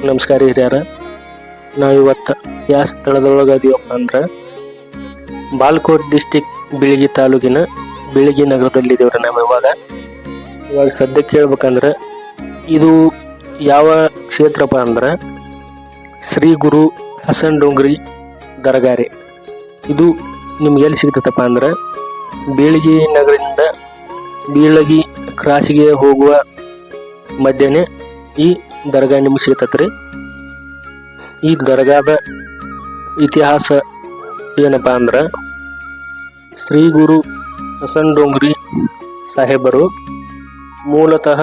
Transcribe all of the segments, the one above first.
ನಮಸ್ಕಾರ ಹಿರಿಯರ. ನಾವು ಇವತ್ತು ಯಾವ ಸ್ಥಳದೊಳಗೆ ಅದೀವಪ್ಪ ಅಂದ್ರೆ ಬಾಲ್ಕೋಟ್ ಡಿಸ್ಟಿಕ್ ಬೀಳಗಿ ತಾಲೂಕಿನ ಬೀಳಗಿ ನಗರದಲ್ಲಿದ್ದೇವ್ರಿ. ನಾವು ಇವಾಗ ಸದ್ಯಕ್ಕೆ ಹೇಳ್ಬೇಕಂದ್ರೆ ಇದು ಯಾವ ಕ್ಷೇತ್ರಪ್ಪ ಅಂದ್ರೆ ಶ್ರೀ ಗುರು ಹಸನ್ ಡೋಂಗ್ರಿ ದರ್ಗಾರಿ. ಇದು ನಿಮ್ಗೆ ಎಲ್ಲಿ ಸಿಗ್ತದಪ್ಪ ಅಂದ್ರೆ ಬೀಳಗಿ ನಗರದಿಂದ ಬೀಳಗಿ ಕ್ರಾಸಿಗೆ ಹೋಗುವ ಮಧ್ಯನೇ ಈ ದರ್ಗಾ ನಿಮ್ಗೆ ಸಿಗ್ತತ್ರಿ. ಈ ದರ್ಗಾದ ಇತಿಹಾಸ ಏನಪ್ಪಾ ಅಂದ್ರೆ ಶ್ರೀ ಗುರು ಹಸನ್ ಡೋಂಗ್ರಿ ಸಾಹೇಬರು ಮೂಲತಃ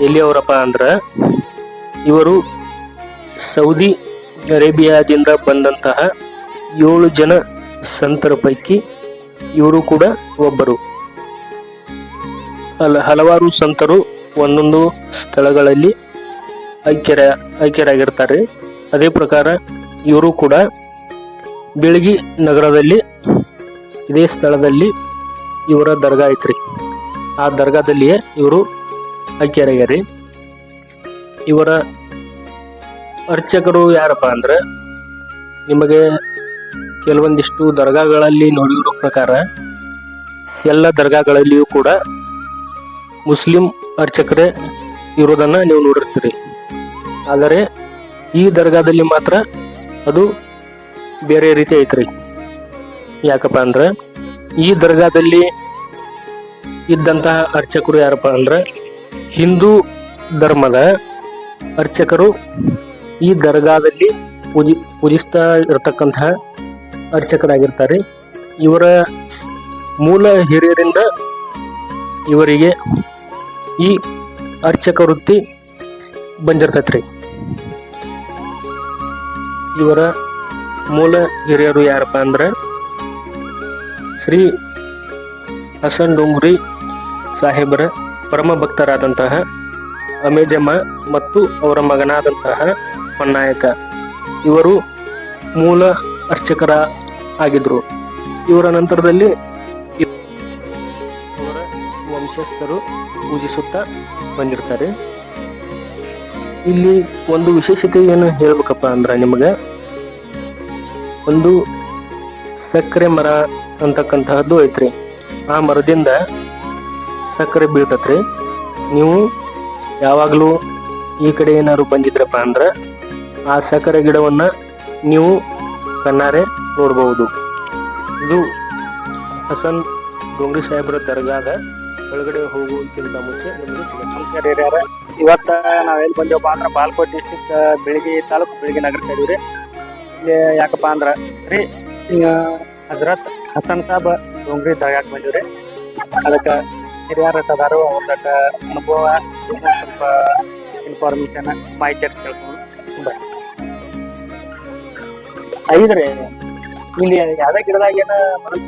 ಎಲ್ಲಿಯವರಪ್ಪ ಅಂದ್ರೆ ಇವರು ಸೌದಿ ಅರೇಬಿಯಾದಿಂದ ಬಂದಂತಹ 7 ಜನ ಸಂತರ ಪೈಕಿ ಇವರು ಕೂಡ ಒಬ್ಬರು. ಹಲವಾರು ಸಂತರು ಒಂದೊಂದು ಸ್ಥಳಗಳಲ್ಲಿ ಐಕ್ಯರಾಗಿರ್ತಾರೆ. ಅದೇ ಪ್ರಕಾರ ಇವರು ಕೂಡ ಬೀಳಗಿ ನಗರದಲ್ಲಿ ಇದೇ ಸ್ಥಳದಲ್ಲಿ ಇವರ ದರ್ಗಾ ಐತ್ರಿ. ಆ ದರ್ಗಾದಲ್ಲಿಯೇ ಇವರು ಐಕ್ಯರಾಗ್ಯಾರಿ. ಇವರ ಅರ್ಚಕರು ಯಾರಪ್ಪ ಅಂದ್ರೆ ನಿಮಗೆ ಕೆಲವೊಂದಿಷ್ಟು ದರ್ಗಾಗಳಲ್ಲಿ ನೋಡಿರೋ ಪ್ರಕಾರ ಎಲ್ಲ ದರ್ಗಾಗಳಲ್ಲಿಯೂ ಕೂಡ ಮುಸ್ಲಿಂ ಅರ್ಚಕರೇ ಇರೋದನ್ನ ನೀವು ನೋಡಿರ್ತೀರಿ. ಆದರೆ ಈ ದರ್ಗಾದಲ್ಲಿ ಮಾತ್ರ ಅದು ಬೇರೆ ರೀತಿ ಐತ್ರಿ. ಯಾಕಪ್ಪ ಅಂದ್ರೆ ಈ ದರ್ಗಾದಲ್ಲಿ ಇದ್ದಂತಹ ಅರ್ಚಕರು ಯಾರಪ್ಪ ಅಂದ್ರೆ ಹಿಂದೂ ಧರ್ಮದ ಅರ್ಚಕರು ಈ ದರ್ಗಾದಲ್ಲಿ ಪೂಜಿಸ್ತಾ ಇರತಕ್ಕಂತಹ ಅರ್ಚಕರಾಗಿರ್ತಾರೆ. ಇವರ ಮೂಲ ಹಿರಿಯರಿಂದ ಇವರಿಗೆ ಈ ಅರ್ಚಕ ವೃತ್ತಿ ಬಂದಿರ್ತೈತ್ರಿ. ಇವರ ಮೂಲ ಹಿರಿಯರು ಯಾರಪ್ಪ ಅಂದ್ರೆ ಶ್ರೀ ಹಸನ್ ಡೋಂಗ್ರಿ ಸಾಹೇಬರ ಪರಮ ಭಕ್ತರಾದಂತಹ ಅಮೇಜಮ್ಮ ಮತ್ತು ಅವರ ಮಗನಾದಂತಹ ಹೊನ್ನಾಯಕ ಇವರು ಮೂಲ ಅರ್ಚಕರ ಆಗಿದ್ರು. ಇವರ ನಂತರದಲ್ಲಿ ಅವರ ವಂಶಸ್ಥರು ಪೂಜಿಸುತ್ತಾ ಬಂದಿರ್ತಾರೆ. ಇಲ್ಲಿ ಒಂದು ವಿಶೇಷತೆ ಏನು ಹೇಳ್ಬೇಕಪ್ಪ ಅಂದ್ರೆ ನಿಮಗೆ ಒಂದು ಸಕ್ಕರೆ ಮರ ಅಂತಕ್ಕಂತಹದ್ದು ಐತ್ರಿ. ಆ ಮರದಿಂದ ಸಕ್ಕರೆ ಬೀಳ್ತತ್ರಿ. ನೀವು ಯಾವಾಗಲೂ ಈ ಕಡೆ ಏನಾದ್ರು ಬಂದಿದ್ರಪ್ಪ ಅಂದ್ರೆ ಆ ಸಕ್ಕರೆ ಗಿಡವನ್ನ ನೀವು ಕಣ್ಣಾರೆ ನೋಡ್ಬಹುದು. ಇದು ಹಸನ್ ಡೋಂಗ್ರಿ ಸಾಹೇಬರ ದರ್ಗಾದ ಒಳಗಡೆ ಹೋಗುವುದಕ್ಕಿಂತ ಮುಂಚೆ ನಿಮಗೆ ಸಿಗುತ್ತೆ. ಇವತ್ತ ನಾವ್ ಎಲ್ಲಿ ಬಂದೇವಪ್ಪ ಅಂದ್ರ ಬಾಲ್ಕೋಟ್ ಡಿಸ್ಟಿಕ್ ಬೀಳಗಿ ತಾಲೂಕು ಬೀಳಗಿ ನಗರಕ್ಕೆ ಇದೀವ್ರಿ. ಇಲ್ಲಿ ಯಾಕಪ್ಪ ಅಂದ್ರ ಶ್ರೀ ಹಜರತ್ ಹಸನ್ ಸಾಬ್ ಡೋಂಗ್ರಿ ದರ್ಗಾಕ್ ಬಂದಿವ್ರಿ. ಅದಕ್ಕ ಹಿರಿಯರ ಅದಾರು ಅವ್ರ ಅನುಭವ ಸ್ವಲ್ಪ ಇನ್ಫಾರ್ಮೇಶನ್ ಮಾಹಿತಿ ತಿಳ್ಕೊಂಡು ಐದ್ರಿ. ಇಲ್ಲಿ ಯಾವ್ದ ಗಿಡದಾಗ ಏನ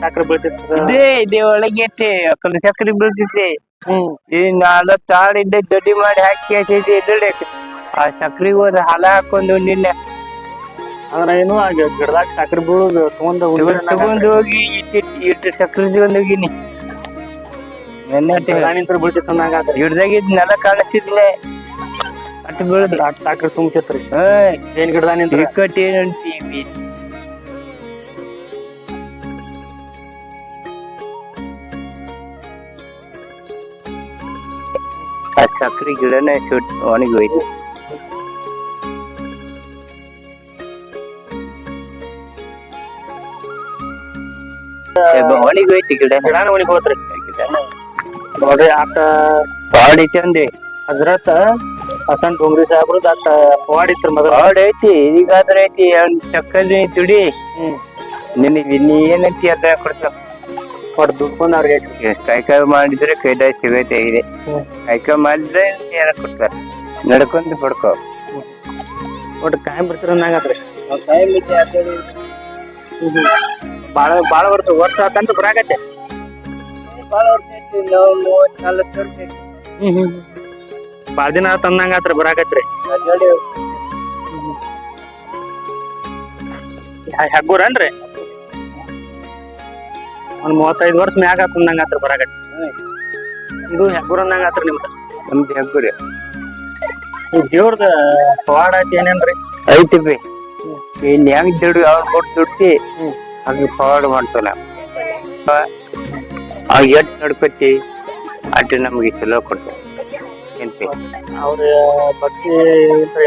ಸಕ್ಕರೆ ಬೀಳ್ತಿರ್ತದೆ. ಇದೇ ಒಳಗೆ ಸಕ್ಕರೆ ಬೀಳ್ತೈತಿ. ನಾಲ್ಕು ತಾಳಿದ್ದೆ ದೊಡ್ಡಿ ಮಾಡಿ ಹಾಕಿ ಎದುರು ಆ ಸಕ್ರಿಗೆ ಹೋದ ಹಾಲ ಹಾಕೊಂಡು ನಿನ್ನೆ ಅಂದ್ರ ಏನು ಗಿಡದಾಗ ಸಕ್ಕರೆ ಬೀಳುದು ತಗೊಂಡು ಹೋಗಿ ಇಟ್ಟು ಸಕ್ರೆ ತಗೊಂಡ್ ಹೋಗಿನಿ. ಬೀಳ್ತಿತ್ತ ಗಿಡದಾಗಿದ್ ನೆಲ ಕಾಣಿಸ್ತಿದ್ಲೆ ಅಟ್ಟು ಬೀಳುದು ಅಟ್ ಸಕ್ಕರೆ ತುಂಬ್ತಿತ್ರಿ. ಏನ್ ಗಿಡದಾಗ ನಿಂತ ಇಕ್ಕಟ್ಟು ಏನಂತೀವಿ ಆ ಸಕ್ರೆ ಗಿಡನೇ ಒಣಗಿ ಹೋಯ್ತು. ಒಣಗಿ ಹೋಯ್ತು ಗಿಡನೇ ಒಣಗಿ ಹೋತ್ರಿ. ನೋಡ್ರಿ ಆಟ ಪಾಡಿ ಚಂದಿ ಹಜರತ್ ಹಸನ್ ಡೋಂಗ್ರಿ ಸಾಹೇಬ್ರು ಅಟ್ ಪವಾಡ್ ಇತ್ರಿ. ಮೊದಲ ಪಾಡ್ ಐತಿ ಈಗಾದ್ರೆ ಐತಿ ಸಕ್ಕರೆ ತುಡಿ. ನಿನಗೆ ನೀ ಏನಂತಿ ಅದ ಕೊಡ್ತಾವ ದುಡ್ಕೊಂಡು ಅವ್ರಿಗೆ ಕಾಯ್ಕಾಯಿ ಮಾಡಿದ್ರೆ ಕೈದಾಗ ಸಿಗೈತೆ ಇದೆ. ಕಾಯ್ಕಾಯಿ ಮಾಡಿದ್ರೆ ಏನ ಕೊಡ್ತಾರ ನಡ್ಕೊಂಡ್ ಬಡ್ಕೋ ಒಟ್ಟು ಕಾಯಂ ಬರ್ತೀರ ಅನ್ನಂಗಾತ್ರಿ. ಕಾಯಿ ಬಾಳ ಬರ್ತದೆ. ವರ್ಷ ಆತಂತ ಬರಾಕತ್ತೆ. ಬಾಳ ವರ್ಷ ಐತಿ. ನಾವು 34 ವರ್ಷ ಐತಿ. ಬಾಳ ದಿನ ಆತ ಅನ್ನಂಗಾತ್ರ ಬರಾಕತ್ರಿ. ಹೆಗ್ಗೂರನ್ರಿ ಒಂದ್ 35 ವರ್ಷ ಮ್ಯಾಗ ಆತ ಅನ್ನಂಗಾತ್ರ ಬರಾಕತ್ರಿ. ಇದು ಹೆಗ್ಗೂರ್ ಅನ್ನಂಗಾತ್ರಿ ನಿಮ್ದು. ನಮ್ದು ಹೆಗ್ಗೂರಿ. ಈ ದೇವ್ರದ ಪವಾಡ ಐತಿ ಏನೇನ್ರಿ? ಐತಿ ಬಿ ಇಲ್ಲಿ ಹೆಂಗ್ ದುಡ್ಡು ಅವ್ರು ಕೊಟ್ಟು ದುಡ್ಡಿ ಹಂಗ ಪವಾಡ ಮಾಡ್ತಾನ. ಎಟ್ ನಡ್ಕೊತಿ ಅಟ್ಟು ನಮ್ಗೆ ಚಲೋ ಕೊಡ್ತಾರ. ಏನ್ಪಿ ಅವ್ರ ಭಕ್ತಿ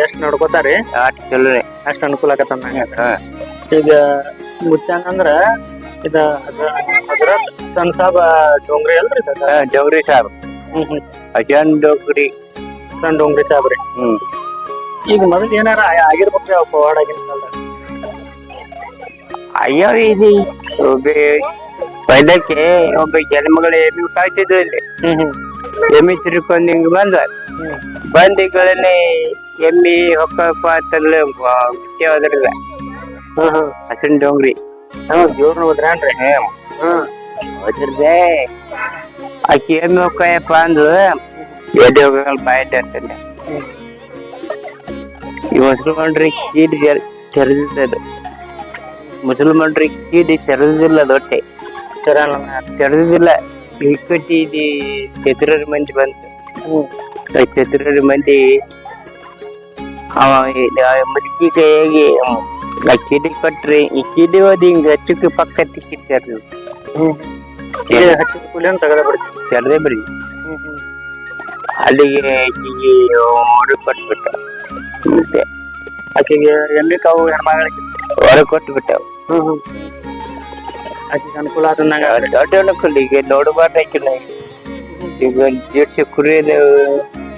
ಎಷ್ಟ್ ನಡ್ಕೋತಾರಿ ಅಟ್ ಚಲೋನೆ. ಅಷ್ಟ್ ಅನುಕೂಲ ಆಗತ್ತ. ಈಗ ಮುತ್ಯಾಂಗಂದ್ರ ಇದ ಹಜರತ್ ಹಸನ್ ಸಾಬ್ ಡೋಂಗ್ರಿ ಅಲ್ರಿ? ಡೋಂಗ್ರಿ ಸಾಬ್ ಅಜಾನ್ ಡೋಂಗ್ರಿ ಸಣ್ಣ ಡೋಂಗ್ರಿ ಸಾಬ್ರಿ. ಈಗ ಮೊದಲು ಏನಾರ ಆಗಿರ್ಬೇಕ್ರಿ ಅವ್ ಪವಾಡ ಆಗಿನ ಕಾಲದಾಗ? ಅಯ್ಯೋ ಇದು ಪೈಲಕ್ಕೆ ಒಬ್ಬ ಜನ್ಮಗಳು ಎಮ್ಮಿ ಕಾಯ್ತಿದ್ವು ಇಲ್ಲಿ. ಎಮ್ಮಿ ತಿರ್ಕೊಂಡ್ ಹಿಂಗ್ ಬಂದಿಗಳನ್ನೇ ಎಮ್ಮಿ ಹೊಕ್ಕಪ್ಪ ಅಂತಲ್ಲ ಹೋದ್ರಲ್ಲ ಹಸನ್ ಡೋಂಗ್ರಿ ದೇವ್ರನ್ನ ಹೋದ್ರೇನ್ರಿ? ಹೋದ್ರದೆ ಆಕಿ ಎಮ್ಮಿ ಹೊಕ್ಕಯಪ್ಪ ಅಂದ್ಲು ಎದೆ ಹೋಗಲ್ ಬಾಯ್ತ ಅಂತಂದೆ. ಈ ಮುಸಲ್ಮಾನ್ರಿ ಕೀಡಿ ತೆರೆದಿದ್ದದು. ಮುಸಲ್ಮಾನ್ರಿ ಕೀಡಿ ತೆರೆದಿಲ್ಲ ದೊಟ್ಟೆ ತೆರೆದಿಲ್ಲ. ಇಕ್ಕಟ್ಟಿ ಚತುರರ ಮಂದಿ ಬಂತು. ಚತುರರ ಮಂದಿ ಅವ ಮುದುಕಿ ಕೈಯಾಗಿ ಆ ಕಿಡಿ ಕೊಟ್ರಿ. ಈ ಕಿಡಿ ಹೋದ್ ಹಿಂಗ ಹಚ್ಚಕ್ಕೆ ಪಕ್ಕ ತಿಕ್ಕಿಟ್ಟಾರ. ತೆರೆದೇ ಬಿಡಿ ಅಲ್ಲಿಗೆ ಆಕಿಗೆ ಹೊರ ಕೊಟ್ಬಿಟ್ಟ. ಮತ್ತೆ ಆಕೆಗೆ ಎಮ್ಮಿ ಕಾವು ಹೆಣ್ಮಗಳಿಗೆ ಹೊರ ಕೊಟ್ಬಿಟ್ಟಾವ. ಆಕೆಗೆ ಅನುಕೂಲ ಆದಂಗ ದೊಡ್ಡ ಅನುಕೂಲ. ಈಗ ನೋಡಬಾರ್ದು ಆಕಿನ. ಈಗ ಜೀಡ್ಸಿ ಕುರಿಯದು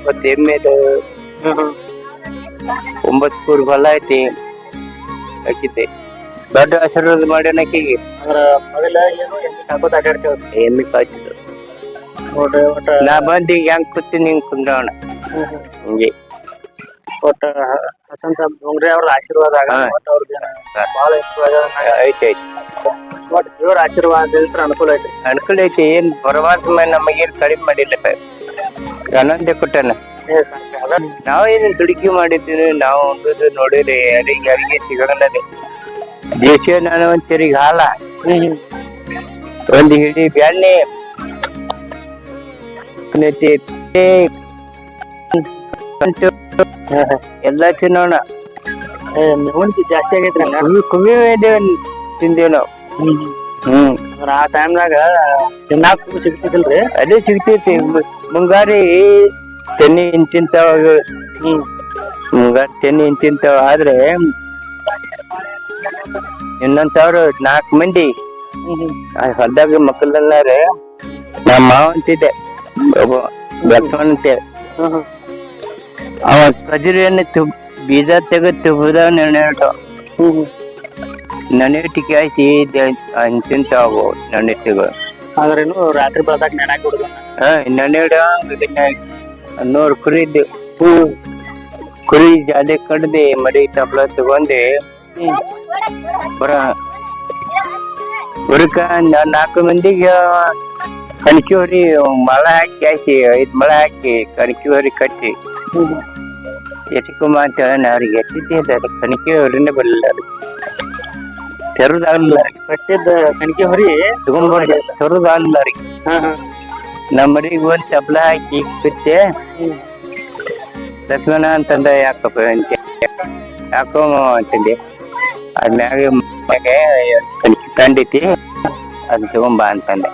ಮತ್ತೆ ಎಮ್ಮೆದು 9 ಕೂರ್ ಹೊಲ ಐತಿ. ಹಾಕಿದ್ದೆ ದೊಡ್ಡ ಆಶೀರ್ವಾದ ಮಾಡ್ಯಾನ ಆಕಿಗೆ. ಅಂದ್ರ ಮೊದಲ ಏನು ಎಮ್ಮಿ ಕಾಕೋತ ಅಡ್ಡಾಡ್ತೇವ್ರಿ. ಎಮ್ಮಿ ಕಾಯ್ತಿದ್ರು ನೋಡ್ರಿ. ಒಟ್ಟ ನಾ ಬಂದು ಈಗ ಹೆಂಗ್ ಕೂತೀನಿ ಹಿಂಗ್ ಕುಂದ್ರವಣ ಹಿಂಗೆ. ಒಟ್ಟ ಹಸನ್ ಸಾಬ್ ಡೋಂಗ್ರಿ ಅವ್ರದ ಆಶೀರ್ವಾದ ಅವ್ರಿಗೆ ಬಹಳ ಐತಿ. ಒಟ್ ದೇವ್ರ ಆಶೀರ್ವಾದ ಅನುಕೂಲ ಐತಿ. ಅನುಕೂಲ ಐತಿ. ಏನ್ ಪರಮಾತ್ಮ ನಮಗೇನ್ ಕಡಿಮೆ ಮಾಡಿಲ್ಲ. ಆನಂದ ಕೊಟ್ಟನ. ನಾವೇನು ದುಡುಕಿ ಮಾಡಿದ್ದೀವಿ. ನಾವು ನೋಡಿರಿ ಯಾರಿಗೆ ಸಿಗೋಣದೇ. ದೇಶ ನಾನು ಒಂದ್ ಸರಿಗೆ ಹಾಲ ಒಂದ್ ಹಿಡಿ ಬ್ಯಾಣ್ಣೆ ಎಲ್ಲ ತಿನ್ನೋಣ. ಮೆವಣಿಗೆ ಜಾಸ್ತಿ ಆಗೈತ್ರಿ. ಕುಮ್ಮಿ ತಿಂದೇವ್ ನಾವು. ಆ ಟೈಮ್ನಾಗ ತಿನ್ನಾಕ ಸಿಗ್ತಿದಿಲ್ರಿ? ಅದೇ ಸಿಗ್ತೈತಿ. ಮುಂಗಾರಿ ತೆನ್ನಿ ತಿಂತಾವ. ಮುಂಗಾರಿ ತೆನ್ನಿ ತಿಂತಾವ. ಆದ್ರೆ ಇನ್ನೊಂದವ್ರು 4 ಮಂದಿ ಹೊಲ್ದಾಗ ಮಕ್ಕಳೆಲ್ಲಾರೆ ನಮ್ಮ ಮಾವ ಅಂತಿದ್ದೆ ಒಬ್ಬ ಲಕ್ಷ್ಮಣ ಅಂತೇಳಿ. ಅವ ಕಜರಿಯನ್ನು ಬೀಜ ತೆಗೆದು ತುಬದ ನೆನೆಟಿಗೆ ಹಾಕಿ ತಿಂತಾವು. ನೆನೆಟಿಗಳು ಆದ್ರೇನು ರಾತ್ರಿ ಬೆಳದಾಗ ನೆನಾಕಿ ಬಿಡುದ. ನೆನೆಡ 100 ಕುರಿ ಇದ್ದು. ಕುರಿ ಜಾಲೆ ಕಡ್ದೆ ಮಡಿ ತಪ್ಪಲ ತಗೊಂಡೆ ಬರಕ 4 ಮಂದಿಗೆ ಕಣಕಿ ಹೊರಿ ಮಳ ಹಾಕಿ 5 ಮಳ ಹಾಕಿ ಕಣಕಿ ಹೊರಿ ಕಟ್ಟಿ ಎತ್ಕೊಂಬ ಅಂತ ಹೇಳ. ಅವ್ರಿಗೆ ಎತ್ತಿದ್ದೆ ಕಣಕಿ ಹೊರಿನೇ ಬರಲಿಲ್ಲ. ತೆರದಾಗಲಿಲ್ಲ. ಕಟ್ಟಿದ್ದ ಕಣಕಿ ಹೊರಿ ತಗೊಂಡ್ಬಂದ ತೆರದಾಗಲಿಲ್ಲ ಅವ್ರಿಗೆ. ನಮ್ಮ ಮರಿಗೆ ಒಂದ್ ತಪ್ಲ ಹಾಕಿ ಬಿಟ್ಟೆ. ಲಕ್ಷ್ಮಣ ಅಂತಂದ ಯಾಕಪ್ಪ ಅಂತ ಯಾಕೋ ಅಂತಂದೆ. ಅದ್ಮ್ಯಾಗ ಕಣಕಿ ಕಂಡೈತಿ ಅದ್ ತಗೊಂಬ ಅಂತಂದೆ.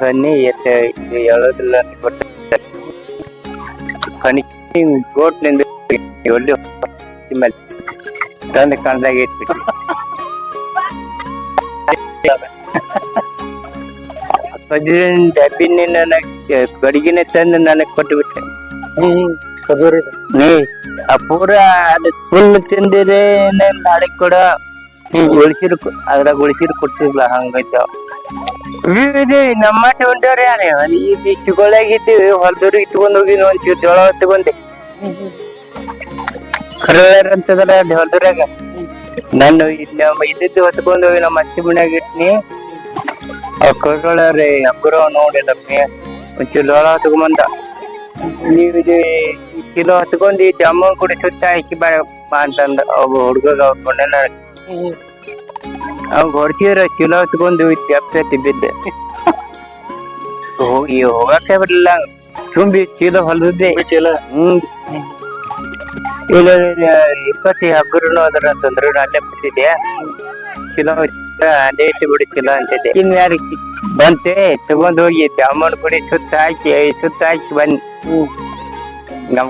ಬನ್ನಿ ಹೇಳೋದಿಲ್ಲ ಕೊಟ್ಟ ಕಣಕಿ ಗೋಟ್ನಿಂದ ಒಳ್ಳೆ ತಂದು ಕಣದಾಗ ಇಟ್ಬಿಟ್ಟು ಡಬ್ಬಿನ ಗಡಿಗೆನೆ ತಂದು ನನಗ್ ಕೊಟ್ಟುಬಿಟ್ಟೆ. ಆ ಪೂರ ಅದು ಫುಲ್ ತಿಂದಿರೆ ನಾಳೆ ಕೂಡ ಉಳಿಸಿರು. ಅದ್ರಾಗ ಉಳಿಸಿರು ಕೊಟ್ಟಿರ್ಲ. ಹಂಗೈತಾವ ನಮ್ಮ ಉಂಟವ್ರಿ. ಈ ಬಿಚ್ಚುಗಳಾಗಿದ್ದೀವಿ. ಹೊಲದವ್ರಿಗೆ ಇಟ್ಕೊಂಡ್ ಹೋಗಿ ಒಂಚೂರು ಜೋಳ ತಗೊಂಡೆ. ಕರಳರ್ ಅಂತದಲ್ಲ ಹೊಲದವ್ರಾಗ ನಾನು ಇದ್ದಿದ್ದು ಹೊತ್ಕೊಂಡ್ ಹೋಗಿ ನಮ್ಮ ಅತ್ತಿ ಮನ್ಯಾಗ ಇಟ್ನಿ. ಕರಳರಿ ಅಬ್ಬರ ನೋಡಿಲ್ಲ ಒಂಚೂರು ಜೋಳ ತಗೊಂಬಂದ. ನೀವ್ ಕಿಲೋ ಹತ್ಕೊಂಡಿ ಜಮ್ಮ ಕೂಡ ಸುತ್ತ ಹಾಕಿ ಬಾ ಅಂತಂದ. ಅವ್ ಹುಡ್ಗಗ ಕೊಂಡೆಲ್ಲ ಅವ್ ಹೊಡ್ಸಿದ್ರ ಕಿಲೋ ಹತ್ಕೊಂಡು ಎಪ್ಸತಿ ಬಿದ್ದೆ. ಹೋಗಕ್ಕೆ ಬಿಡ್ಲಿಲ್ಲ. ತುಂಬಿ ಚೀಲ ಹೊಲದ್ದೆ. ಚೀಲ ಇಲ್ಲ 20 ಹಗ್ಗರು ಅದ್ರ ಅಂತಂದ್ರು ಅಲ್ಲೇ ಬಿಟ್ಟಿದ್ದೆ. ಚೀಲ ಅಲ್ಲೇ ಇಟ್ಟು ಬಿಡಿ ಚೀಲ ಅಂತಿದ್ದೆ. ಇನ್ ಯಾರು ಬಂತೆ ತಗೊಂಡ್ ಹೋಗಿ ಅಮ್ಮನ ಗುಡಿ ಸುತ್ತ ಹಾಕಿ ಬನ್ನಿ. ನಮ್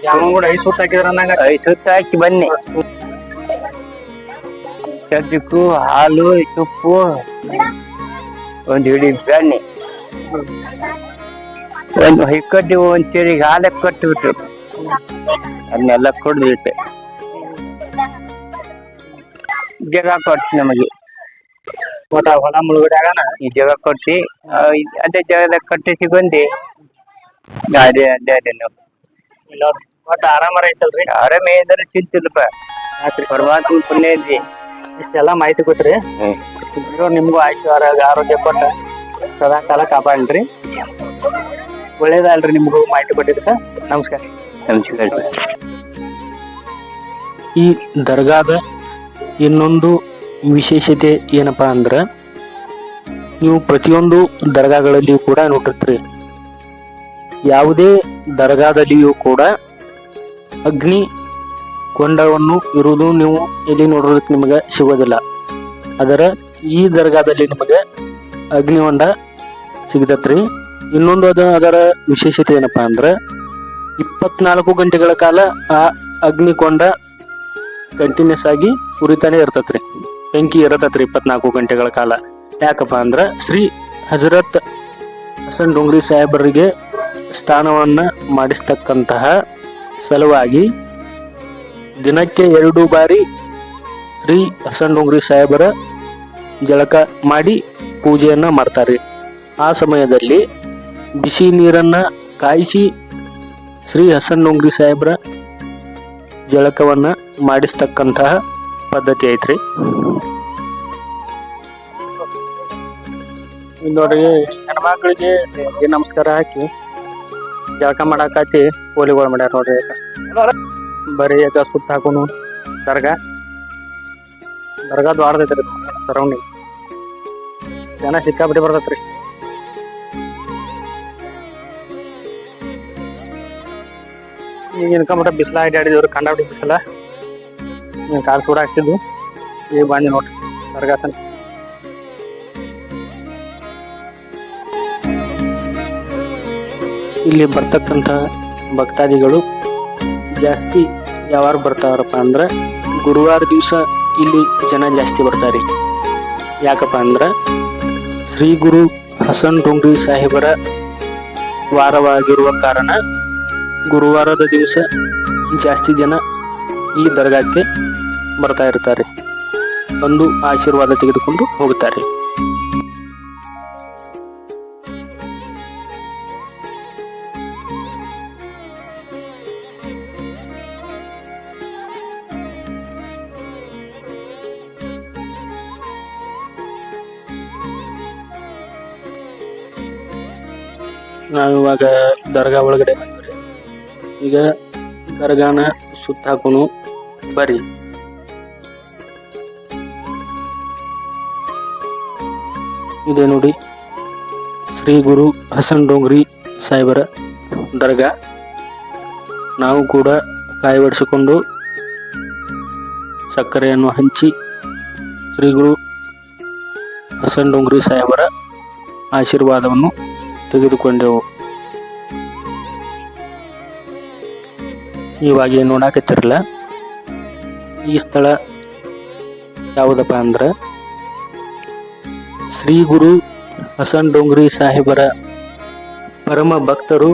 ಯಾವನ್ ಕೂಡ 5 ಸುತ್ತ ಹಾಕಿದ್ರ ಅನ್ನಂಗ. 5 ಸುತ್ತ ಹಾಕಿ ಬನ್ನಿ. ಸಜ್ಜಕು ಹಾಲು ತುಪ್ಪು ಒಂದ್ ಹಿಡಿ ಬೆಣ್ಣೆ ಒಂದು ಹಿಕ್ಕಡ್ಡಿ ಒಂದ್ ಚೇರಿಗೆ ಹಾಲೆ ಕೊಟ್ಟು ಅದನ್ನೆಲ್ಲ ಕೊಡ್ದಿಟ್ಟೆ. ಜಾಗ ಕೊಡ್ಸಿ ನಮಗೆ ಒಟ್ಟ ಹೊಲ ಮುಳುಗಡೆ ಆಗಾನ ಈ ಜಾಗ ಕೊಡ್ಸಿ ಅದೇ ಜಾಗದಾಗ ಕಟ್ಟಿಸಿ ಬಂದಿ. ಅದೇ ನಾವು ಇಲ್ಲ ಒಟ್ಟ ಆರಾಮರ ಐತಲ್ರಿ. ಆರಾಮೇ ಇದ್ರೆ ಚಿಂತಿಲ್ಲಪ್ಪ. ಪರಮಾತ್ಮ ಪುಣ್ಯ ಇದ್ರಿ. ಇಷ್ಟೆಲ್ಲಾ ಮಾಹಿತಿ ಕೊಟ್ರಿ. ನಿಮ್ಗೂ ಆರೋಗ್ಯ ಕೊಟ್ಟ ಸದಾ ಕಾಲ ಕಾಪಾಡ್ರಿ. ಒಳ್ಳೇದಲ್ರಿ ನಿಮ್ಗೂ ಮಾಹಿತಿ ಕೊಟ್ಟಿದ್ದಕ್ಕ. ನಮಸ್ಕಾರ. ನಮಸ್ಕಾರ. ಈ ದರ್ಗಾದ ಇನ್ನೊಂದು ವಿಶೇಷತೆ ಏನಪ್ಪಾ ಅಂದ್ರ, ನೀವು ಪ್ರತಿಯೊಂದು ದರ್ಗಾಗಳಲ್ಲಿಯೂ ಕೂಡ ನೋಡಿರ್ತೀರಿ, ಯಾವುದೇ ದರ್ಗಾದಲ್ಲಿಯೂ ಕೂಡ ಅಗ್ನಿ ಕೊಂಡವನ್ನು ಇರುವುದು ನೀವು ಎಲ್ಲಿ ನೋಡೋದಕ್ಕೆ ನಿಮಗೆ ಸಿಗೋದಿಲ್ಲ. ಅದರ ಈ ದರ್ಗಾದಲ್ಲಿ ನಿಮಗೆ ಅಗ್ನಿ ಹೊಂಡ ಸಿಗತತ್ರಿ. ಇನ್ನೊಂದು ಅದರ ವಿಶೇಷತೆ ಏನಪ್ಪಾ ಅಂದ್ರ, 24 ಗಂಟೆಗಳ ಕಾಲ ಆ ಅಗ್ನಿಕೊಂಡ ಕಂಟಿನ್ಯೂಸ್ ಆಗಿ ಉರಿತಾನೆ ಇರ್ತತ್ರಿ. ಬೆಂಕಿ ಇರತತ್ರಿ 24 ಗಂಟೆಗಳ ಕಾಲ. ಯಾಕಪ್ಪ ಅಂದ್ರ ಶ್ರೀ ಹಜರತ್ ಹಸನ್ ಡೋಂಗ್ರಿ ಸಾಹೇಬರಿಗೆ ಸ್ಥಾನವನ್ನ ಮಾಡಿಸ್ತಕ್ಕಂತಹ ಸಲುವಾಗಿ ದಿನಕ್ಕೆ 2 ಬಾರಿ ಶ್ರೀ ಹಸನ್ ಡೋಂಗ್ರಿ ಸಾಹೇಬರ ಜಳಕ ಮಾಡಿ ಪೂಜೆಯನ್ನ ಮಾಡ್ತಾರೆ. ಆ ಸಮಯದಲ್ಲಿ ಬಿಸಿ ನೀರನ್ನ ಕಾಯಿಸಿ ಶ್ರೀ ಹಸನ್ ಡೋಂಗ್ರಿ ಸಾಹೇಬರ ಜಳಕವನ್ನ ಮಾಡಿಸ್ತಕ್ಕಂತಹ ಪದ್ಧತಿ ಐತ್ರಿ. ನೋಡ್ರಿ, ಹೆಣ್ಮಕ್ಳಿಗೆ ನಮಸ್ಕಾರ ಹಾಕಿ ಜಳಕ ಮಾಡಾಕತಿ ಪೋಲಿಗಳು ಮಾಡ್ಯಾರ ನೋಡ್ರಿ. ಬರೀ ಈಗ ಸುತ್ತ ಹಾಕೋನು ದರ್ಗಾ ದ್ವಾರದೈತ್ರಿ ಸರೌಂಡಿಂಗ್. ಜನ ಸಿಕ್ಕಾಪಟ್ಟಿ ಬರ್ತೈತ್ರಿ. ಈಗ ಇನ್ಕಂಬಿಟ್ಟ ಬಿಸಿಲ ಅಡ್ಡಾಡಿದವ್ರು, ಕಂಡಾಬಿಟ್ಟು ಬಿಸಿಲ ಕಾಲು ಸೂಡ ಹಾಕ್ತಿದ್ವು. ಈಗ ಬಂದಿ ನೋಡ್ರಿ ದರ್ಗಾಸನ. ಇಲ್ಲಿ ಬರ್ತಕ್ಕಂಥ ಭಕ್ತಾದಿಗಳು ಜಾಸ್ತಿ ಯಾವಾಗ ಬರ್ತಾರಪ್ಪ ಅಂದ್ರೆ ಗುರುವಾರ ದಿವಸ ಇಲ್ಲಿ ಜನ ಜಾಸ್ತಿ ಬರ್ತಾರೆ. ಯಾಕಪ್ಪ ಅಂದ್ರೆ ಶ್ರೀ ಗುರು ಹಸನ್ ಡೋಂಗ್ರಿ ಸಾಹೇಬರ ವಾರವಾಗಿರುವ ಕಾರಣ ಗುರುವಾರದ ದಿವಸ ಜಾಸ್ತಿ ಜನ ಈ ದರ್ಗಾಕ್ಕೆ ಬರ್ತಾ ಇರ್ತಾರೆ. ಬಂದು ಆಶೀರ್ವಾದ ತೆಗೆದುಕೊಂಡು ಹೋಗುತ್ತಾರೆ. ನಾವಿವಾಗ ದರ್ಗಾ ಒಳಗಡೆ ಬಂದ್ರಿ. ಈಗ ದರ್ಗಾನ ಸುತ್ತ ಹಾಕೋನು ಬರ್ರಿ. ಇದೆ ನೋಡಿ ಶ್ರೀ ಗುರು ಹಸನ್ ಡೋಂಗ್ರಿ ಸಾಹೇಬರ ದರ್ಗಾ. ನಾವು ಕೂಡ ಕಾಯಿವಡಿಸಿಕೊಂಡು ಸಕ್ಕರೆಯನ್ನು ಹಂಚಿ ಶ್ರೀ ಗುರು ಹಸನ್ ಡೋಂಗ್ರಿ ಸಾಹೇಬರ ಆಶೀರ್ವಾದವನ್ನು ತೆಗೆದುಕೊಂಡೆವು. ಇವಾಗ ನೋಡಾಕತ್ತಿರಲ್ಲ, ಈ ಸ್ಥಳ ಯಾವುದಪ್ಪ ಅಂದ್ರೆ ಶ್ರೀ ಗುರು ಹಸನ್ ಡೋಂಗ್ರಿ ಸಾಹೇಬರ ಪರಮ ಭಕ್ತರು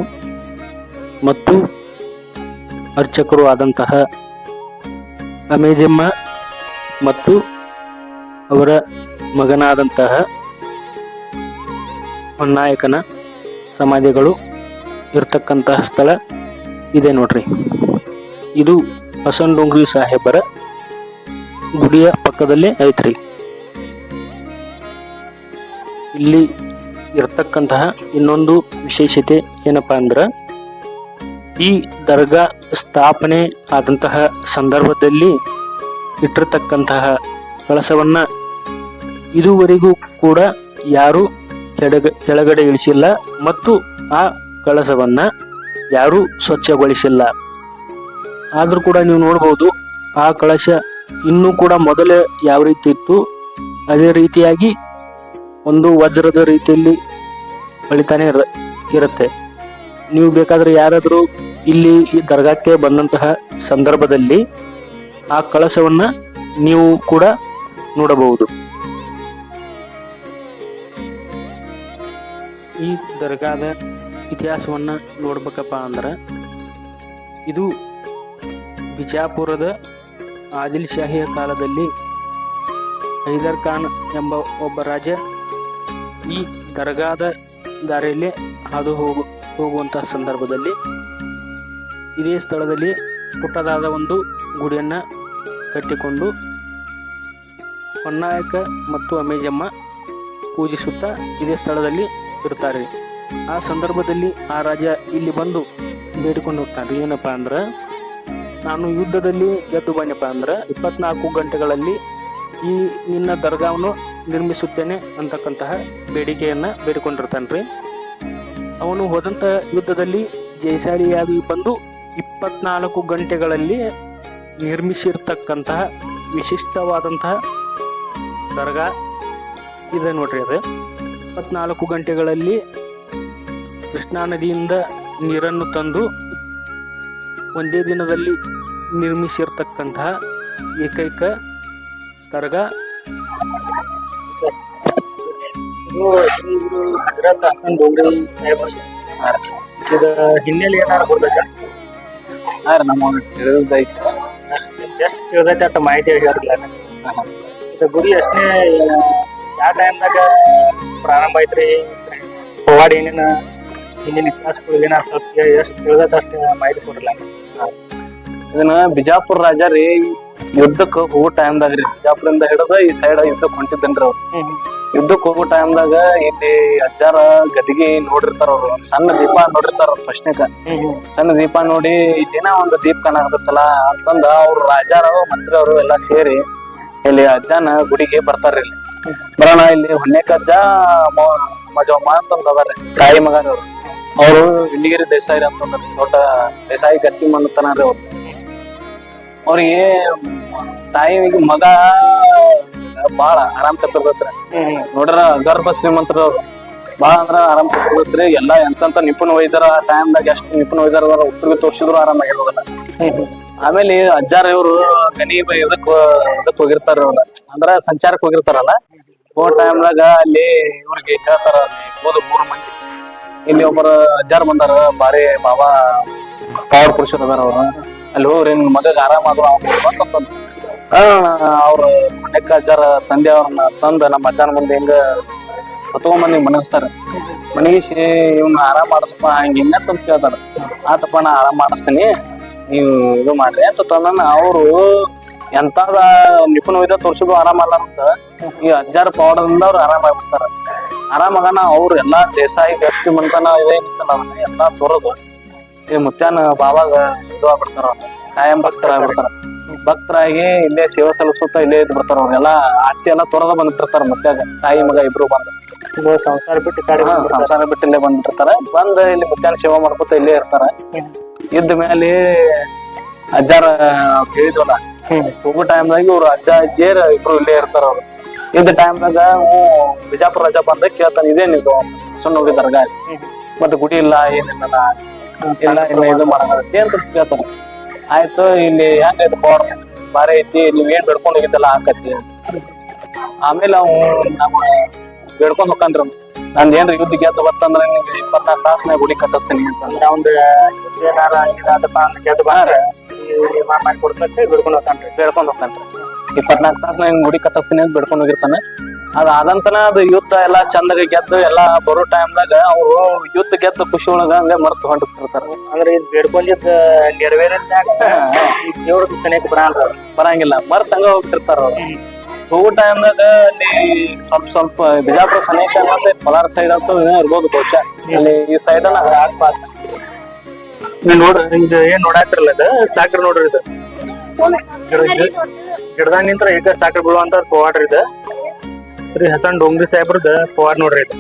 ಮತ್ತು ಅರ್ಚಕರು ಆದಂತಹ ಅಮೇಜಮ್ಮ ಮತ್ತು ಅವರ ಮಗನಾದಂತಹ ಹೊನ್ನಾಯಕನ ಸಮಾಧಿಗಳು ಇರ್ತಕ್ಕಂತಹ ಸ್ಥಳ ಇದೆ ನೋಡ್ರಿ. ಇದು ಹಸನ್ ಡೋಂಗ್ರಿ ಸಾಹೇಬರ ಗುಡಿಯ ಪಕ್ಕದಲ್ಲೇ ಐತ್ರಿ. ಇಲ್ಲಿ ಇರ್ತಕ್ಕಂತಹ ಇನ್ನೊಂದು ವಿಶೇಷತೆ ಏನಪ್ಪಾ ಅಂದ್ರ, ಈ ದರ್ಗಾ ಸ್ಥಾಪನೆ ಆದಂತಹ ಸಂದರ್ಭದಲ್ಲಿ ಇಟ್ಟಿರ್ತಕ್ಕಂತಹ ಕಳಸವನ್ನ ಇದುವರೆಗೂ ಕೂಡ ಯಾರು ಕೆಳಗಡೆ ಇಳಿಸಿಲ್ಲ ಮತ್ತು ಆ ಕಳಸವನ್ನ ಯಾರೂ ಸ್ವಚ್ಛಗೊಳಿಸಿಲ್ಲ. ಆದ್ರೂ ಕೂಡ ನೀವು ನೋಡಬಹುದು ಆ ಕಳಶ ಇನ್ನೂ ಕೂಡ ಮೊದಲೇ ಯಾವ ರೀತಿ ಇತ್ತು ಅದೇ ರೀತಿಯಾಗಿ ಒಂದು ವಜ್ರದ ರೀತಿಯಲ್ಲಿ ಹೊಳಿತಾನೆ ಇರುತ್ತೆ. ನೀವು ಬೇಕಾದ್ರೆ ಯಾರಾದರೂ ಇಲ್ಲಿ ಈ ದರ್ಗಾಕ್ಕೆ ಬಂದಂತಹ ಸಂದರ್ಭದಲ್ಲಿ ಆ ಕಳಶವನ್ನ ನೀವು ಕೂಡ ನೋಡಬಹುದು. ಈ ದರ್ಗಾದ ಇತಿಹಾಸವನ್ನ ನೋಡ್ಬೇಕಪ್ಪ ಅಂದ್ರ ಇದು ಬಿಜಾಪುರದ ಆದಿಲ್ ಶಾಹಿಯ ಕಾಲದಲ್ಲಿ ಹೈದರ್ ಖಾನ್ ಎಂಬ ಒಬ್ಬ ರಾಜ ಈ ದರ್ಗಾದ ದಾರಿಯಲ್ಲಿ ಹಾದು ಹೋಗುವಂತಹ ಸಂದರ್ಭದಲ್ಲಿ ಇದೇ ಸ್ಥಳದಲ್ಲಿ ಪುಟ್ಟದಾದ ಒಂದು ಗುಡಿಯನ್ನ ಕಟ್ಟಿಕೊಂಡು ಹೊನ್ನಾಯಕ ಮತ್ತು ಅಮೇಜಮ್ಮ ಪೂಜಿಸುತ್ತಾ ಇದೇ ಸ್ಥಳದಲ್ಲಿ ಇರ್ತಾರೆ. ಆ ಸಂದರ್ಭದಲ್ಲಿ ಆ ರಾಜ ಇಲ್ಲಿ ಬಂದು ಬೇಡಿಕೊಂಡು ಹೋಗ್ತಾನೆ. ಏನಪ್ಪಾ ಅಂದ್ರ, ನಾನು ಯುದ್ಧದಲ್ಲಿ ಗೆದ್ದು ಬನ್ನಪ್ಪ ಅಂದ್ರ 24 ಗಂಟೆಗಳಲ್ಲಿ ಈ ನಿನ್ನ ದರ್ಗಾವನ್ನು ನಿರ್ಮಿಸುತ್ತೇನೆ ಅಂತಕ್ಕಂತಹ ಬೇಡಿಕೆಯನ್ನ ಬೇಡಿಕೊಂಡಿರ್ತಾನ್ರಿ. ಅವನು ಹೋದಂತ ಯುದ್ಧದಲ್ಲಿ ಜಯಶಾಲಿಯಾಗಿ ಬಂದು 24 ಗಂಟೆಗಳಲ್ಲಿ ನಿರ್ಮಿಸಿರ್ತಕ್ಕಂತಹ ವಿಶಿಷ್ಟವಾದಂತಹ ದರ್ಗಾ ಇದೆ ನೋಡ್ರಿ. ಅದು 24 ಗಂಟೆಗಳಲ್ಲಿ ಕೃಷ್ಣಾ ನದಿಯಿಂದ ನೀರನ್ನು ತಂದು ಒಂದೇ ದಿನದಲ್ಲಿ ನಿರ್ಮಿಸಿರ್ತಕ್ಕಂತಹ ಏಕೈಕ ದರ್ಗಾ ಇದು ಶ್ರೀ ಗುರು ಹಜರತ್ ಹಸನ್ ಡೋಂಗ್ರಿ ಸಾಹೇಬ್. ಇದ ಹಿನ್ನೆಲೆ ಏನಾರ ಕೊಡ್ಬೇಕಾ? ನಮ್ಮ ತಿಳಿದೈತಿ, ಎಷ್ಟು ತಿಳಿದೈತೆ ಅಷ್ಟ ಮಾಹಿತಿ ಹೇಳಿರಲಿಲ್ಲ. ಇದು ಗುರಿ ಅಷ್ಟೇ ಯಾವ ಟೈಮ್ನಾಗ ಪ್ರಾರಂಭ ಐತ್ರಿ, ಪವಾಡ ಏನೇನ ಹಿಂದಿನ ಇತಿಹಾಸಗಳು ಏನಾರ ಸ್ವಲ್ಪ ಎಷ್ಟು ತಿಳಿದೈತೆ ಅಷ್ಟೇ ಮಾಹಿತಿ ಕೊಡ್ರಲ್ಲ. ಇದನ್ನ ಬಿಜಾಪುರ ರಾಜ ರೀ ಯುದ್ಧಕ್ಕೆ ಹೋಗೋ ಟೈಮ್ದಾಗ ರೀ, ಬಿಜಾಪುರಿಂದ ಹಿಡಿದ ಈ ಸೈಡ್ ಯುದ್ಧಕ್ಕೆ ಹೊಂಟಿದ್ದೇನ್ರಿ ಅವ್ರು. ಯುದ್ಧಕ್ಕೆ ಹೋಗೋ ಟೈಮ್ದಾಗ ಇಲ್ಲಿ ಅಜ್ಜಾರ ಗದಿಗೆ ನೋಡಿರ್ತಾರ ಅವ್ರು, ಸಣ್ಣ ದೀಪ ನೋಡಿರ್ತಾರ ಅವ್ರ ಪ್ರಶ್ನೆಕ. ಸಣ್ಣ ದೀಪ ನೋಡಿ ಇಲ್ಲೇನ ಒಂದು ದೀಪ ಕಾಣಾಕತ್ತಲ್ಲ ಅಂತಂದ ಅವ್ರು ರಾಜಾರ ಮಂತ್ರಿ ಅವರು ಎಲ್ಲಾ ಸೇರಿ ಇಲ್ಲಿ ಅಜ್ಜನ ಗುಡಿಗೆ ಬರ್ತಾರ್ರಿ. ಇಲ್ಲಿ ಬರೋಣ, ಇಲ್ಲಿ ಹೊನ್ನೇಕ ಅಜ್ಜ ಮಜವಮ್ಮ ಅಂತಂದ ಅದಾರ್ರಿ, ತಾಯಿ ಮಗ ಅವ್ರು. ಅವರು ಇಂಡಿಗಿರಿ ದೇಸಾಯಿ ಅಂತಂದ್ರಿ, ದೊಡ್ಡ ದೇಸಾಯಿ ಗತ್ತಿ ಮಾಡ್ತಾನ್ರಿ ಅವ್ರು. ಅವ್ರಿಗೆ ತಾಯಿಗೆ ಮಗ ಬಾಳ ಆರಾಮ್ ತಪ್ಪಿರ್ತೈತ್ರಿ. ನೋಡ್ರ ಗರ್ಭ ಶ್ರೀಮಂತರ ಅವ್ರು ಬಾಳ ಅಂದ್ರ ಆರಾಮ್ ತಪ್ಪಿರ್ತೈತ್ರಿ. ಎಲ್ಲಾ ಎಂತ ನಿಪುಣ ವೈದ್ಯರ ಆ ಟೈಮ್ದಾಗ ಎಷ್ಟು ನಿಪುಣ ವೈದ್ಯರ ಉತ್ತರಿಗೆ ತೋರ್ಸಿದ್ರು ಆರಾಮಾಗಿರೋದಿಲ್ಲ. ಆಮೇಲೆ ಅಜ್ಜಾರ ಇವ್ರು ಗನಿ ಇದಕ್ ಹೋಗಿರ್ತಾರ ಅವ್ರ, ಅಂದ್ರ ಸಂಚಾರಕ್ಕೆ ಹೋಗಿರ್ತಾರಲ್ಲ. ಹೋಗೋ ಟೈಮ್ದಾಗ ಅಲ್ಲಿ ಇವ್ರಿಗೆ ಕೇಳ್ತಾರ, ಹೋದ 3 ಮಂದಿ ಇಲ್ಲಿ ಒಬ್ಬರ ಅಜ್ಜಾರ್ ಬಂದಾರ, ಬಾರಿ ಬಾಬಾ ಪವರ್ ಪುರುಷರು ಅದಾರ ಅವ್ರು. ಅಲ್ಲಿ ಹೋಗ್ರಿ ನಿನ್ ಮಗಗ್ ಆರಾಮಾದ್ರು ಅಂತಂದ ಅವ್ರ ಹೊನ್ನೇಕ ಅಜ್ಜಾರ ತಂದೆ ಅವ್ರನ್ನ ತಂದ ನಮ್ಮ ಅಜ್ಜನ ಮುಂದೆ ಹಿಂಗ ಹೊತ್ಕೊಂಬಂದ್ ಮನಗಿಸ್ತಾರ. ಮನಗಿಸಿ ಇವ್ನ ಆರಾಮ್ ಮಾಡಿಸಪ್ಪ ಹಿಂಗ ಹಿಂಗಂತ ಕೇಳ್ತಾರ. ಆತಪ್ಪ ನಾ ಆರಾಮ್ ಮಾಡಿಸ್ತೀನಿ, ನೀವು ಇದು ಮಾಡ್ರಿ ಅಂತ ತಂದ. ಅವರು ಎಂತಾದ ನಿಪುಣ ವೈದ್ಯ ತೋರ್ಸಿದ್ರು ಆರಾಮಲ್ಲ ಅಂತ ಈ ಅಜ್ಜಾರ ಪವಾಡದಿಂದ ಅವ್ರು ಆರಾಮಾಗ್ಬಿಡ್ತಾರ. ಆರಾಮಾಗನ ಅವ್ರು ಎಲ್ಲಾ ದೇಸಾಯಿ ವ್ಯಕ್ತಿ ಮಂತನ ಇದೇನಿತ್ತಲ್ಲ ಎಲ್ಲಾ ತೋರದು ಈ ಮುತ್ಯಾನ ಬಾವಾಗ ಇದು ಆಗ್ಬಿಡ್ತಾರ. ಅವ್ರು ಕಾಯಂ ಭಕ್ತರಾಗ್ಬಿಡ್ತಾರ. ಭಕ್ತರಾಗಿ ಇಲ್ಲೇ ಸೇವೆ ಸಲ್ಲಿಸುತ್ತಾ ಇಲ್ಲೇ ಇದ್ ಬಿಡ್ತಾರ. ಅವ್ರೆಲ್ಲಾ ಆಸ್ತಿ ಎಲ್ಲಾ ತೊರದ ಬಂದ್ಬಿಟ್ಟಿರ್ತಾರ. ಮುತ್ಯಾಗ ತಾಯಿ ಮಗ ಇಬ್ರು ಬಂದ್ ಸಂಸಾರ ಬಿಟ್ಟು ಸಂಸಾರ ಬಿಟ್ಟು ಇಲ್ಲೇ ಬಂದ್ಬಿಟ್ಟಿರ್ತಾರ. ಬಂದ್ ಇಲ್ಲಿ ಮುತ್ಯಾನ ಸೇವೆ ಮಾಡ್ಕೊತ ಇಲ್ಲೇ ಇರ್ತಾರ. ಇದ್ದ ಮೇಲೆ ಅಜ್ಜಾರ ಹೇಳಿದ್ವಲ್ಲ ಹೋಗೋ ಟೈಮ್ದಾಗ ಇವ್ರು ಅಜ್ಜ ಅಜ್ಜಿಯರ್ ಇಬ್ರು ಇಲ್ಲೇ ಇರ್ತಾರ. ಅವ್ರು ಇದ್ದ ಟೈಮ್ದಾಗ ಬಿಜಾಪುರ ರಾಜ ಬಂದ ಕೇಳ್ತಾನ, ಇದೇನಿದು ಸಣ್ಣ ಹೋಗಿ ದರ್ಗಾ ಮತ್ತೆ ಗುಡಿ ಇಲ್ಲ ಏನಿಲ್ಲ ಇಲ್ಲ ಇಲ್ಲ ಇದು ಮಾಡಕ್ಕೆ ಅಂತ ಕೇಳ್ತಾನ. ಆಯ್ತು ಇಲ್ಲಿ ಹೆಂಗ ಇದು ಪವಾಡ ಬಾರಿ ಐತಿ, ನೀವ್ ಏನ್ ಬೆಡ್ಕೊಂಡ್ ಹೋಗಿದ್ದಲ್ಲ ಹಾಕತಿ. ಆಮೇಲೆ ಅವ್ ನಮ್ಮ ಬೇಡ್ಕೊಂಡ್ ಹೋಗ್ಕಂದ್ರ ನಂದ್ ಏನ್ರ ಯುದ್ಧ ಗೆದ್ದ ಬರ್ತಂದ್ರ ನಿಮ್ಗೆ 24 ತಾಸನಾಗ ಗುಡಿ ಕಟ್ಟಿಸ್ತೀನಿ ಅಂತಂದ್ರ ಒಂದ್ ಏನಾರ ಆದಪ್ಪ ಅಂತ ಗೆದ್ದು ಬಂದ್ರೆ ಮಾಡಿ ಕೊಡ್ತಂತೆ ಬೇಡ್ಕೊಂಡ್ ಹೋಗ್ತಾನ್ರಿ. 24 ತಾಸನಾಗ ಗುಡಿ ಕಟ್ಟಿಸ್ತೀನಿ ಅಂತ ಬೇಡ್ಕೊಂಡ್ ಹೋಗಿರ್ತಾನೆ. ಅದ ಆದಂತನ ಅದು ಯುದ್ಧ ಎಲ್ಲಾ ಚಂದಗೆ ಗೆದ್ದು ಎಲ್ಲಾ ಬರೋ ಟೈಮ್ದಾಗ ಅವ್ರು ಯುದ್ಧ ಗೆದ್ದ ಖುಷಿ ಒಳಗ ಹಂಗ ಮರ್ತು ಹೊಂಟಿರ್ತಾರ. ಅಂದ್ರೆ ಇದು ಬೇಡ್ಕೊಂಡಿದ್ದ ನೆರವೇರಿದಾಗ ದೇವ್ರದ್ದು ಸನಿಯಕ್ಕೆ ಬರಂಗಿಲ್ಲ, ಮರ್ತ್ ಹಂಗ ಹೋಗ್ತಿರ್ತಾರ. ಅವ್ರು ಹೋಗೋ ಟೈಮ್ದಾಗ ಅಲ್ಲಿ ಸ್ವಲ್ಪ ಬಿಜಾಪುರ ಸನಿಯಕ ಮತ್ತೆ ಪಲಾರ ಸೈಡ್ ಅಂತ ಇರ್ಬೋದು ಬಹುಶಃ. ಅಲ್ಲಿ ಈ ಸೈಡ್ ಆಸ್ಪಾಸ್ ನೀವು ನೋಡ್ರಿ, ಇದು ಏನ್ ನೋಡಾತಿರಲ್ಲ ಇದು ಸಾಕ್ರ ನೋಡ್ರಿ. ಇದು ಗಿಡದಾಗ ನಿಂತ್ರ ಈಗ ಸಾಕ್ರ ಬೀಳುವಂತ ಪವಾಡ್ರಿ. ಇದು ಶ್ರೀ ಹಸನ್ ಡೋಂಗ್ರಿ ಸಾಹೇಬ್ರದ್ದು ಪವಾಡ್ ನೋಡ್ರಿ ಇದು.